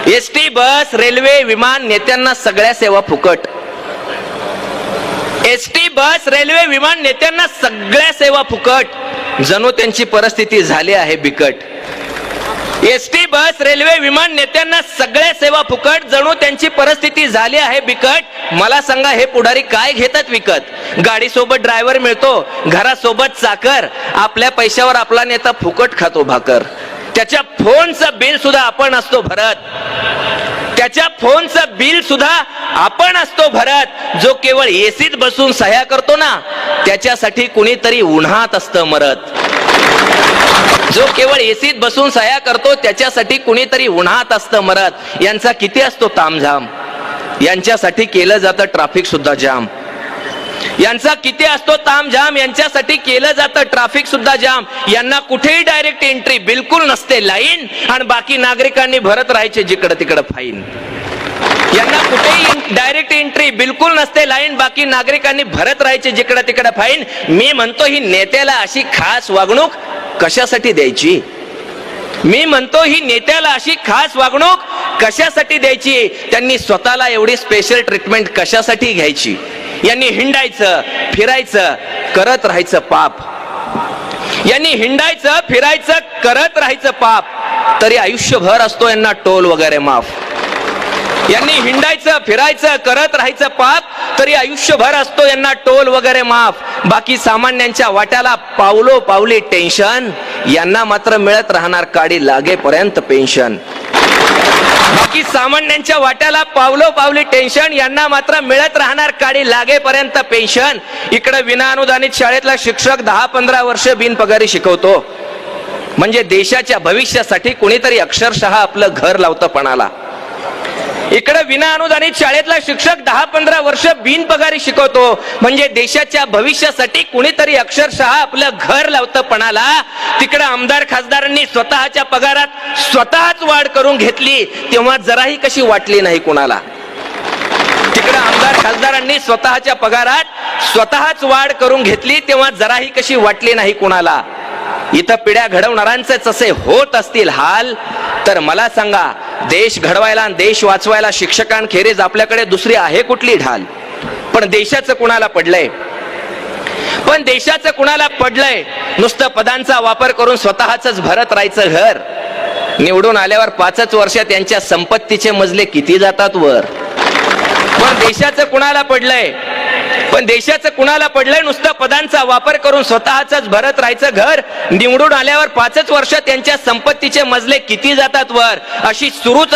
ST, बस, railway, विमान, नेत्यांना सगळ्या सेवा फुकट. एसटी, बस, रेल्वे, विमान, नेत्यांना सगळ्या सेवा फुकट. जणू त्यांची परिस्थिती झाली आहे बिकट. एसटी, बस, रेल्वे, विमान, नेत्यांना सगळ्या सेवा फुकट. जणू त्यांची परिस्थिती झाली आहे बिकट. मला सांगा, हे पुढारी काय घेतात विकत? गाडी सोबत ड्रायव्हर मिळतो, घरासोबत चाकर. आपल्या पैशावर आपला नेता फुकट खातो भाकर. त्याच्या फोनचं बिल सुद्धा आपण असतो भरत. त्याच्या फोनचं बिल सुद्धा आपण असतो भरत. जो केवळ एसीत बसून सह्या करतो ना, त्याच्यासाठी कुणीतरी उन्हात असतं मरत. जो केवळ एसीत बसून सह्या करतो, त्याच्यासाठी कुणीतरी उन्हात असतं मरत. यांचा किती असतो तामझाम, यांच्यासाठी केलं जातं ट्रॅफिक सुद्धा जाम. यांचा किती असतो तामझाम, यांच्यासाठी केलं जातं ट्रॅफिक सुद्धा जाम. यांना कुठेही डायरेक्ट एंट्री बिलकुल नसते लाईन, आणि बाकी नागरिकांनी भरत राहायचे जिकडं तिकडं फाईन. यांना कुठेही डायरेक्ट एंट्री बिलकुल नसते लाईन, बाकी नागरिकांनी भरत राहायचे जिकडं तिकडं फाईन. मी म्हणतो, ही नेत्याला अशी खास वागणूक कशासाठी द्यायची? मी म्हणतो, ही नेत्याला अशी खास वागणूक कशासाठी द्यायची? त्यांनी स्वतःला एवढी स्पेशल ट्रीटमेंट कशासाठी घ्यायची? यांनी हिंडायचं, फिरायचं, करत राहायचं पाप. यांनी हिंडायचं, फिरायचं, करत राहायचं पाप. तरी आयुष्यभर असतो यांना टोल वगैरे माफ. यांनी हिंडायचं, फिरायचं, करत राहायचं पाप. तरी आयुष्यभर असतो यांना टोल वगैरे माफ. बाकी सामान्यांच्या वाट्याला पावलो पावली टेन्शन. यांना मात्र मिळत राहणार काडी लागेपर्यंत पेन्शन. बाकी सामान्यांच्या वाट्याला पावलो पावली टेन्शन. यांना मात्र मिळत राहणार काडी लागेपर्यंत पेन्शन. इकडे विनाअनुदानित शाळेतला शिक्षक 10-15 वर्ष बिनपगारी शिकवतो. म्हणजे देशाच्या भविष्यासाठी कुणीतरी अक्षरशः आपलं घर लावतं पणाला. इकडे विनाअनुदानित शाळेतला शिक्षक 10-15 वर्ष बिनपगारी शिकवतो. म्हणजे देशाच्या भविष्यासाठी कुणीतरी अक्षरशः आपलं घर लावतं पणाला. तिकडे आमदार खासदारांनी स्वतःच्या पगारात स्वतःच वाढ करून घेतली, तेव्हा जराही कशी वाटली नाही कुणाला. तिकडे आमदार खासदारांनी स्वतःच्या पगारात स्वतःच वाढ करून घेतली, तेव्हा जराही कशी वाटली नाही कुणाला. इथं पिढ्या घडवणाऱ्यांचेच असे होत असतील हाल, तर मला सांगा, देश घडवायला आणि देश वाचवायला शिक्षकांखेरीज आपल्याकडे दुसरी आहे कुठली ढाल? पण देशाचं कुणाला पडलंय? पण देशाचं कुणाला पडलंय? नुसतं पदांचा वापर करून स्वतःच भरत राहायचं घर. निवडून आल्यावर 5च वर्षात त्यांच्या संपत्तीचे मजले किती जातात वर. पण देशाचं कुणाला पडलंय? पण देशाचं कुणाला पडलंय? नुसतं पदांचा वापर करून स्वतःच भरत राहायचं घर. निवडून आल्यावर 5च वर्षात त्यांच्या संपत्तीचे मजले किती जातात वर. अशी सुरूच